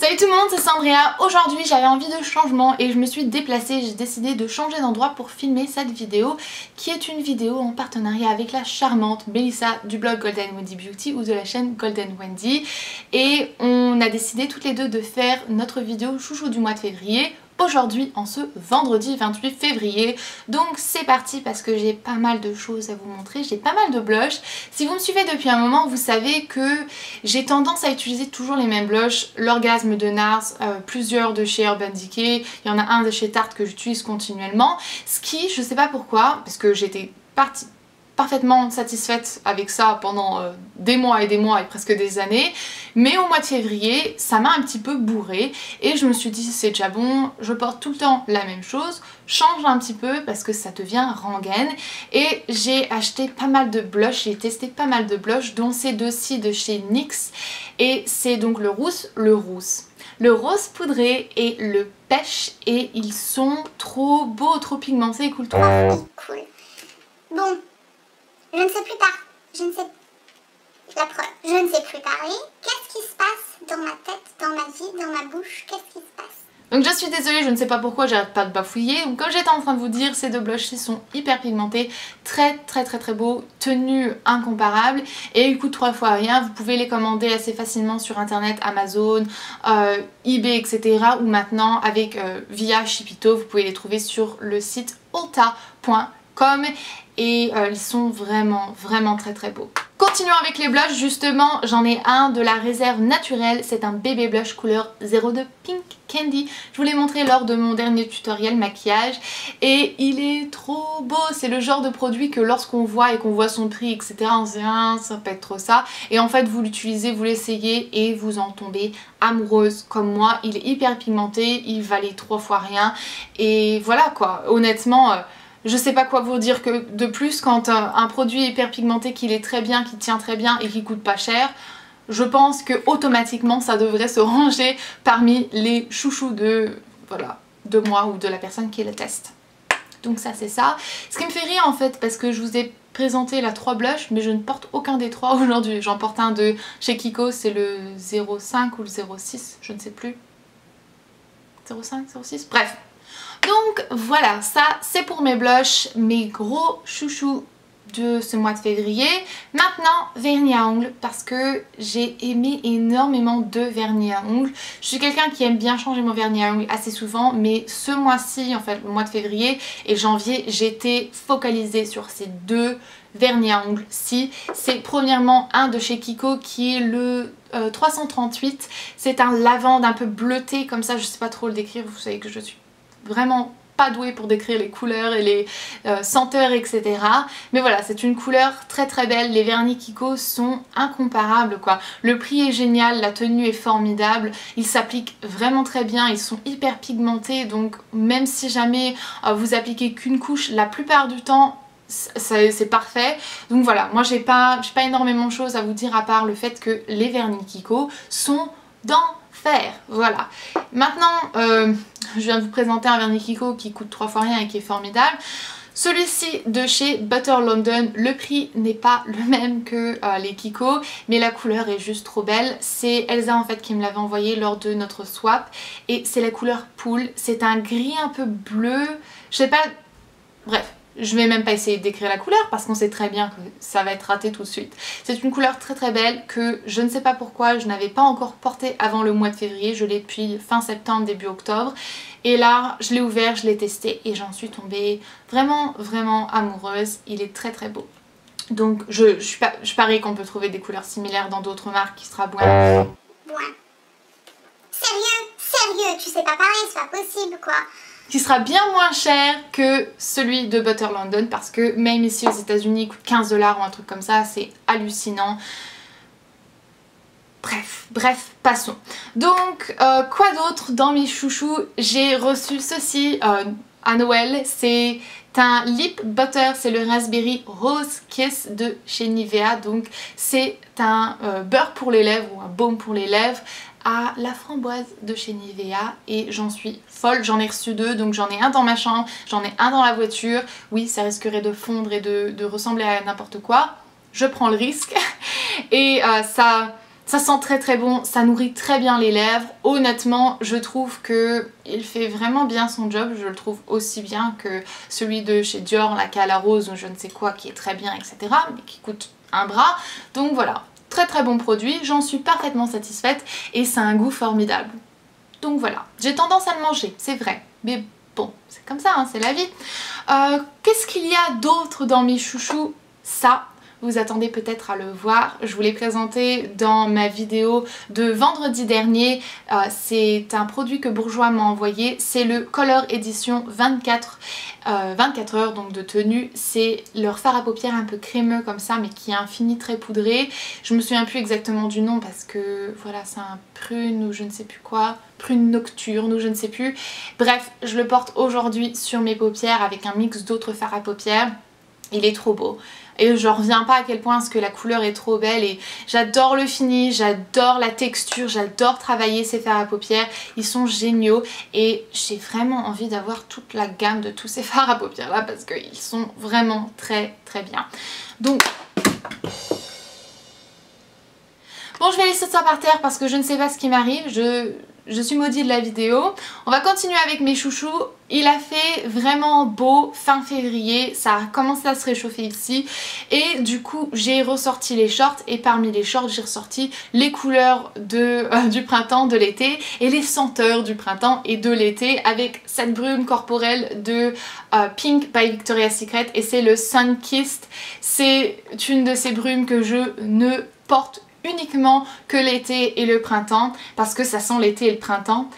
Salut tout le monde, c'est Sandria. Aujourd'hui j'avais envie de changement et je me suis déplacée, j'ai décidé de changer d'endroit pour filmer cette vidéo qui est une vidéo en partenariat avec la charmante Melissa du blog Golden Wendy Beauty ou de la chaîne Golden Wendy, et on a décidé toutes les deux de faire notre vidéo chouchou du mois de février aujourd'hui en ce vendredi 28 février. Donc c'est parti parce que j'ai pas mal de choses à vous montrer, j'ai pas mal de blushs. Si vous me suivez depuis un moment, vous savez que j'ai tendance à utiliser toujours les mêmes blushs. L'Orgasme de NARS, plusieurs de chez Urban Decay, il y en a un de chez Tarte que j'utilise continuellement. Ce qui, je sais pas pourquoi, parce que j'étais parfaitement satisfaite avec ça pendant des mois et presque des années, mais au mois de février ça m'a un petit peu bourrée et je me suis dit c'est déjà bon, je porte tout le temps la même chose, change un petit peu parce que ça devient rengaine. Et j'ai acheté pas mal de blushs, j'ai testé pas mal de blushs dont ces deux-ci de chez NYX, et c'est donc le rose poudré et le pêche, et ils sont trop beaux, trop pigmentés et cool. Cool. Bon, je ne sais plus parler. Je ne sais plus parler. Qu'est-ce qui se passe dans ma tête, dans ma vie, dans ma bouche? Qu'est-ce qui se passe? Donc je suis désolée, je ne sais pas pourquoi, j'arrête pas de bafouiller. Donc comme j'étais en train de vous dire, ces deux blushs sont hyper pigmentés, très beaux, tenue incomparable, et ils coûtent 3 fois rien. Vous pouvez les commander assez facilement sur internet, Amazon, eBay, etc. Ou maintenant avec via Shipito, vous pouvez les trouver sur le site ulta.com. Et ils sont vraiment très beaux. Continuons avec les blushs, justement j'en ai un de la réserve naturelle, c'est un bébé blush couleur 02 Pink Candy. Je vous l'ai montré lors de mon dernier tutoriel maquillage et il est trop beau. C'est le genre de produit que lorsqu'on voit et qu'on voit son prix, etc., on se dit ah, ça peut être trop ça, et en fait vous l'utilisez, vous l'essayez et vous en tombez amoureuse comme moi. Il est hyper pigmenté, il valait 3 fois rien et voilà quoi, honnêtement je sais pas quoi vous dire que de plus quand un produit est hyper pigmenté, qu'il est très bien, qui tient très bien et qui coûte pas cher, je pense que automatiquement ça devrait se ranger parmi les chouchous de moi ou de la personne qui le teste. Donc ça c'est ça. Ce qui me fait rire en fait, parce que je vous ai présenté la 3 blushs mais je ne porte aucun des 3 aujourd'hui. J'en porte un de chez Kiko, c'est le 05 ou le 06, je ne sais plus. 05, 06, bref. Donc voilà, ça c'est pour mes blushs, mes gros chouchous de ce mois de février. Maintenant, vernis à ongles, parce que j'ai aimé énormément de vernis à ongles. Je suis quelqu'un qui aime bien changer mon vernis à ongles assez souvent, mais ce mois-ci, en fait le mois de février et janvier, j'étais focalisée sur ces deux vernis à ongles-ci. C'est premièrement un de chez Kiko qui est le 338. C'est un lavande un peu bleuté comme ça, je sais pas trop le décrire, vous savez que je suis vraiment pas douée pour décrire les couleurs et les senteurs, etc. Mais voilà, c'est une couleur très belle. Les vernis Kiko sont incomparables quoi. Le prix est génial, la tenue est formidable, ils s'appliquent vraiment très bien, ils sont hyper pigmentés, donc même si jamais vous appliquez qu'une couche, la plupart du temps c'est parfait. Donc voilà, moi j'ai pas énormément de choses à vous dire à part le fait que les vernis Kiko sont d'enfer. Voilà. Maintenant, je viens de vous présenter un vernis Kiko qui coûte 3 fois rien et qui est formidable. Celui-ci de chez Butter London, le prix n'est pas le même que les Kiko, mais la couleur est juste trop belle. C'est Elsa en fait qui me l'avait envoyé lors de notre swap, et c'est la couleur Pool. C'est un gris un peu bleu, je sais pas, bref. Je vais même pas essayer de décrire la couleur parce qu'on sait très bien que ça va être raté tout de suite. C'est une couleur très belle que je ne sais pas pourquoi je n'avais pas encore portée avant le mois de février. Je l'ai depuis fin septembre, début octobre. Et là, je l'ai ouvert, je l'ai testé et j'en suis tombée vraiment amoureuse. Il est très beau. Donc je parie qu'on peut trouver des couleurs similaires dans d'autres marques qui sera bon. Sérieux, tu sais pas parler, c'est pas possible quoi. Qui sera bien moins cher que celui de Butter London, parce que même ici aux États-Unis il coûte 15 $ ou un truc comme ça, c'est hallucinant. Bref, passons. Donc quoi d'autre dans mes chouchous? J'ai reçu ceci à Noël, c'est un lip butter, c'est le Raspberry Rose Kiss de chez Nivea. Donc c'est un beurre pour les lèvres ou un baume pour les lèvres à la framboise de chez Nivea, et j'en suis folle. J'en ai reçu 2, donc j'en ai un dans ma chambre, j'en ai un dans la voiture. Oui, ça risquerait de fondre et de ressembler à n'importe quoi, je prends le risque. Et ça Ça sent très très bon, ça nourrit très bien les lèvres. Honnêtement, je trouve que il fait vraiment bien son job. Je le trouve aussi bien que celui de chez Dior, la Cala Rose ou je ne sais quoi, qui est très bien, etc. mais qui coûte un bras. Donc voilà, très très bon produit. J'en suis parfaitement satisfaite et ça a un goût formidable. Donc voilà, j'ai tendance à le manger, c'est vrai. Mais bon, c'est comme ça, hein, c'est la vie. Qu'est-ce qu'il y a d'autre dans mes chouchous? Ça, vous attendez peut-être à le voir. Je vous l'ai présenté dans ma vidéo de vendredi dernier. C'est un produit que Bourjois m'a envoyé. C'est le Color Edition 24 heures donc de tenue. C'est leur fard à paupières un peu crémeux comme ça, mais qui est infini, très poudré. Je me souviens plus exactement du nom parce que voilà, c'est un prune ou je ne sais plus quoi. Prune nocturne ou je ne sais plus. Bref, je le porte aujourd'hui sur mes paupières avec un mix d'autres fards à paupières. Il est trop beau. Et je reviens pas à quel point parce que la couleur est trop belle et j'adore le fini, j'adore la texture, j'adore travailler ces fards à paupières. Ils sont géniaux et j'ai vraiment envie d'avoir toute la gamme de tous ces fards à paupières là parce qu'ils sont vraiment très très bien. Donc... bon, je vais laisser ça par terre parce que je ne sais pas ce qui m'arrive. Je suis maudite de la vidéo. On va continuer avec mes chouchous. Il a fait vraiment beau fin février. Ça a commencé à se réchauffer ici. Et du coup, j'ai ressorti les shorts. Et parmi les shorts, j'ai ressorti les couleurs du printemps, de l'été. Et les senteurs du printemps et de l'été. Avec cette brume corporelle de Pink by Victoria's Secret. Et c'est le Sun Kissed. C'est une de ces brumes que je ne porte uniquement que l'été et le printemps parce que ça sent l'été et le printemps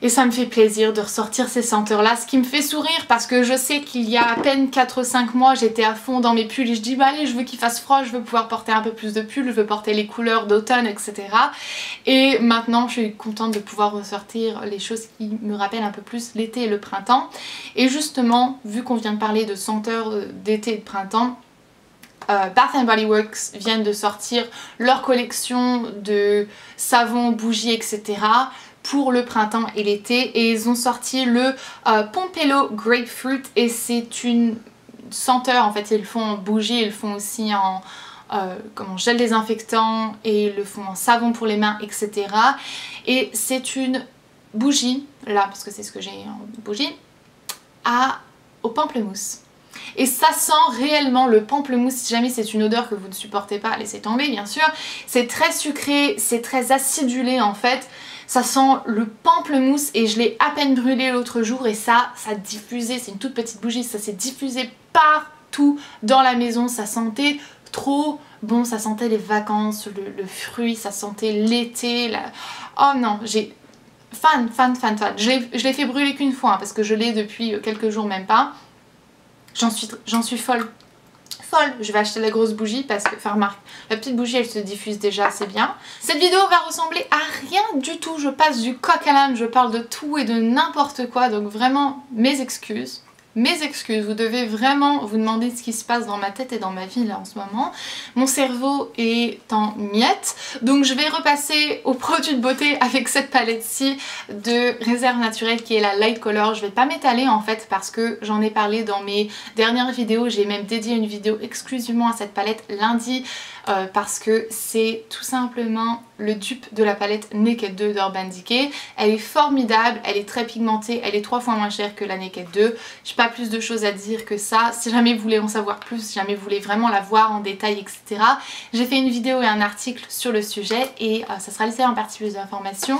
et ça me fait plaisir de ressortir ces senteurs là, ce qui me fait sourire parce que je sais qu'il y a à peine 4-5 mois j'étais à fond dans mes pulls et je dis bah allez, je veux qu'il fasse froid, je veux pouvoir porter un peu plus de pulls, je veux porter les couleurs d'automne, etc. Et maintenant je suis contente de pouvoir ressortir les choses qui me rappellent un peu plus l'été et le printemps. Et justement, vu qu'on vient de parler de senteurs d'été et de printemps, Bath & Body Works viennent de sortir leur collection de savons, bougies, etc. pour le printemps et l'été. Et ils ont sorti le Pompello Grapefruit et c'est une senteur, en fait ils le font en bougie, ils le font aussi en gel désinfectant et ils le font en savon pour les mains, etc. Et c'est une bougie, là parce que c'est ce que j'ai en bougie, au pamplemousse. Et ça sent réellement le pamplemousse. Si jamais c'est une odeur que vous ne supportez pas, laissez tomber bien sûr. C'est très sucré, c'est très acidulé en fait. Ça sent le pamplemousse et je l'ai à peine brûlé l'autre jour et ça diffusait, c'est une toute petite bougie, ça s'est diffusé partout dans la maison. Ça sentait trop bon, ça sentait les vacances, le fruit, ça sentait l'été. Oh non, j'ai... fan. Je l'ai fait brûler qu'une fois hein, parce que je l'ai depuis quelques jours même pas. J'en suis folle. Je vais acheter la grosse bougie parce que, enfin remarque, la petite bougie elle se diffuse déjà assez bien. Cette vidéo va ressembler à rien du tout, je passe du coq à l'âne, je parle de tout et de n'importe quoi, donc vraiment mes excuses. Vous devez vraiment vous demander ce qui se passe dans ma tête et dans ma vie là en ce moment. Mon cerveau est en miettes, donc je vais repasser aux produits de beauté avec cette palette-ci de Réserve Naturelle qui est la Light Color. Je vais pas m'étaler en fait parce que j'en ai parlé dans mes dernières vidéos. J'ai même dédié une vidéo exclusivement à cette palette lundi parce que c'est tout simplement le dupe de la palette Naked 2 d'Urban Decay. Elle est formidable, elle est très pigmentée, elle est 3 fois moins chère que la Naked 2. J'ai pas plus de choses à dire que ça. Si jamais vous voulez en savoir plus, si jamais vous voulez vraiment la voir en détail, etc. J'ai fait une vidéo et un article sur le sujet et ça sera laissé en partie plus d'informations.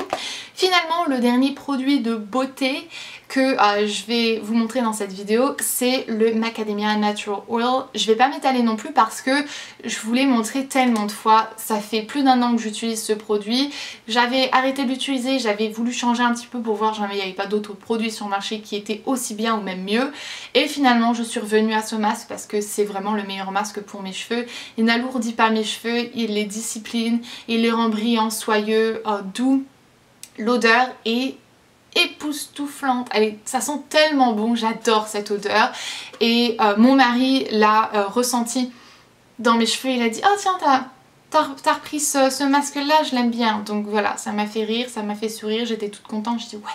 Finalement, le dernier produit de beauté que je vais vous montrer dans cette vidéo, c'est le Macadamia Natural Oil. Je vais pas m'étaler non plus parce que je vous l'ai montré tellement de fois. Ça fait plus d'un an que j'utilise ce produit. J'avais arrêté de l'utiliser, j'avais voulu changer un petit peu pour voir jamais il n'y avait pas d'autres produits sur le marché qui étaient aussi bien ou même mieux. Et finalement je suis revenue à ce masque parce que c'est vraiment le meilleur masque pour mes cheveux. Il n'alourdit pas mes cheveux, il les discipline, il les rend brillants, soyeux, doux. L'odeur est époustouflante, ça sent tellement bon, j'adore cette odeur. Et mon mari l'a ressenti dans mes cheveux, il a dit oh tiens t'as repris ce masque-là, je l'aime bien. Donc voilà, ça m'a fait rire, ça m'a fait sourire, j'étais toute contente. Je dis ouais,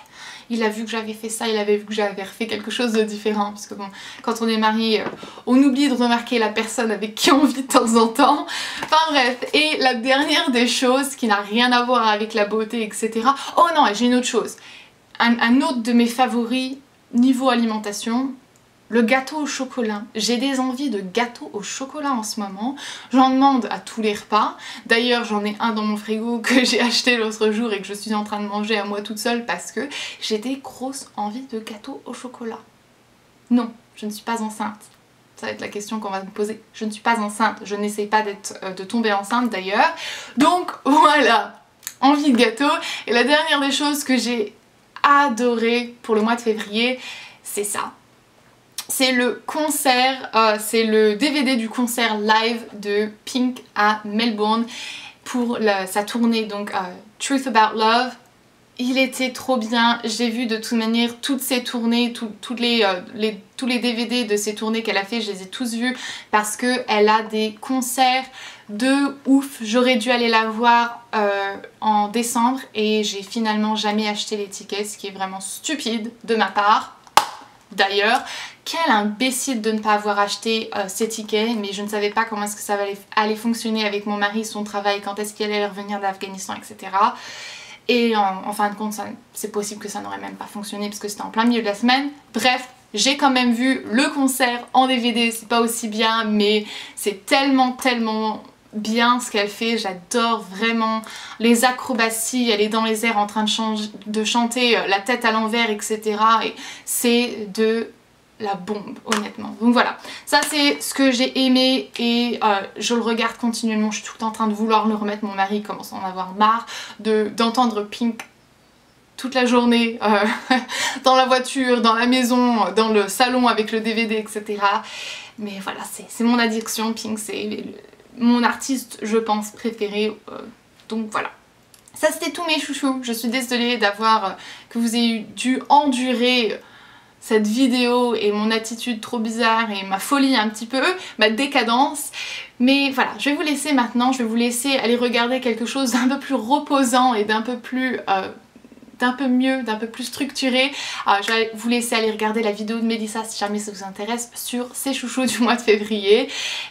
il a vu que j'avais fait ça, il avait vu que j'avais refait quelque chose de différent. Parce que bon, quand on est marié, on oublie de remarquer la personne avec qui on vit de temps en temps. Enfin bref, et la dernière des choses qui n'a rien à voir avec la beauté, etc. Oh non, j'ai une autre chose. Un autre de mes favoris niveau alimentation, le gâteau au chocolat. J'ai des envies de gâteau au chocolat en ce moment. J'en demande à tous les repas. D'ailleurs, j'en ai un dans mon frigo que j'ai acheté l'autre jour et que je suis en train de manger à moi toute seule parce que j'ai des grosses envies de gâteau au chocolat. Non, je ne suis pas enceinte. Ça va être la question qu'on va me poser. Je ne suis pas enceinte. Je n'essaye pas de tomber enceinte d'ailleurs. Donc voilà, envie de gâteau. Et la dernière des choses que j'ai adoré pour le mois de février, c'est ça. C'est le concert, c'est le DVD du concert live de Pink à Melbourne pour sa tournée donc Truth About Love. Il était trop bien, j'ai vu de toute manière toutes ses tournées, tous les DVD de ses tournées qu'elle a fait, je les ai tous vus parce qu'elle a des concerts de ouf. J'aurais dû aller la voir en décembre et j'ai finalement jamais acheté les tickets, ce qui est vraiment stupide de ma part. D'ailleurs, quel imbécile de ne pas avoir acheté ces tickets, mais je ne savais pas comment est-ce que ça allait fonctionner avec mon mari, son travail, quand est-ce qu'il allait revenir d'Afghanistan, etc. Et en fin de compte, c'est possible que ça n'aurait même pas fonctionné parce que c'était en plein milieu de la semaine. Bref, j'ai quand même vu le concert en DVD, c'est pas aussi bien, mais c'est tellement bien ce qu'elle fait, j'adore vraiment les acrobaties, elle est dans les airs en train de chanter la tête à l'envers, etc. Et c'est de la bombe, honnêtement. Donc voilà, ça c'est ce que j'ai aimé et je le regarde continuellement, je suis tout le temps en train de vouloir le remettre, mon mari commence à en avoir marre d'entendre Pink toute la journée dans la voiture, dans la maison, dans le salon avec le DVD, etc. Mais voilà, c'est mon addiction, Pink, c'est mon artiste, je pense, préféré. Donc voilà. Ça c'était tous mes chouchous. Je suis désolée que vous ayez dû endurer cette vidéo et mon attitude trop bizarre et ma folie un petit peu, ma décadence. Mais voilà, je vais vous laisser maintenant, je vais vous laisser aller regarder quelque chose d'un peu plus reposant et d'un peu mieux, d'un peu plus structuré. Je vais vous laisser aller regarder la vidéo de Mélissa si jamais ça vous intéresse sur ses chouchous du mois de février.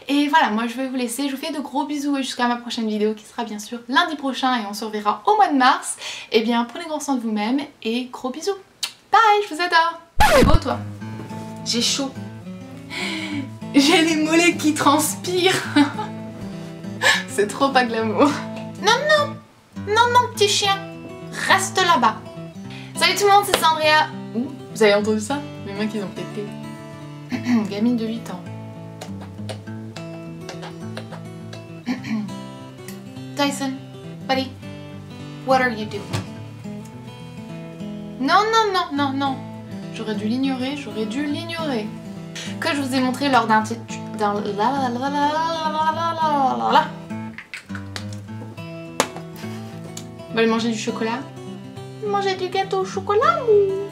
Et voilà, moi je vais vous laisser, je vous fais de gros bisous et jusqu'à ma prochaine vidéo qui sera bien sûr lundi prochain et on se reverra au mois de mars. Et bien prenez grand soin de vous-même et gros bisous. Bye, je vous adore. C'est beau toi. J'ai chaud. J'ai les mollets qui transpirent. C'est trop pas glamour. Non, petit chien. Reste là-bas. Salut tout le monde, c'est Sandria. Ouh, vous avez entendu ça? Mes mains qui ont pété. Gamine de 8 ans. Tyson, buddy, what are you doing? Non. J'aurais dû l'ignorer, Que je vous ai montré lors d'un... On va aller manger du chocolat. Manger du gâteau au chocolat ou...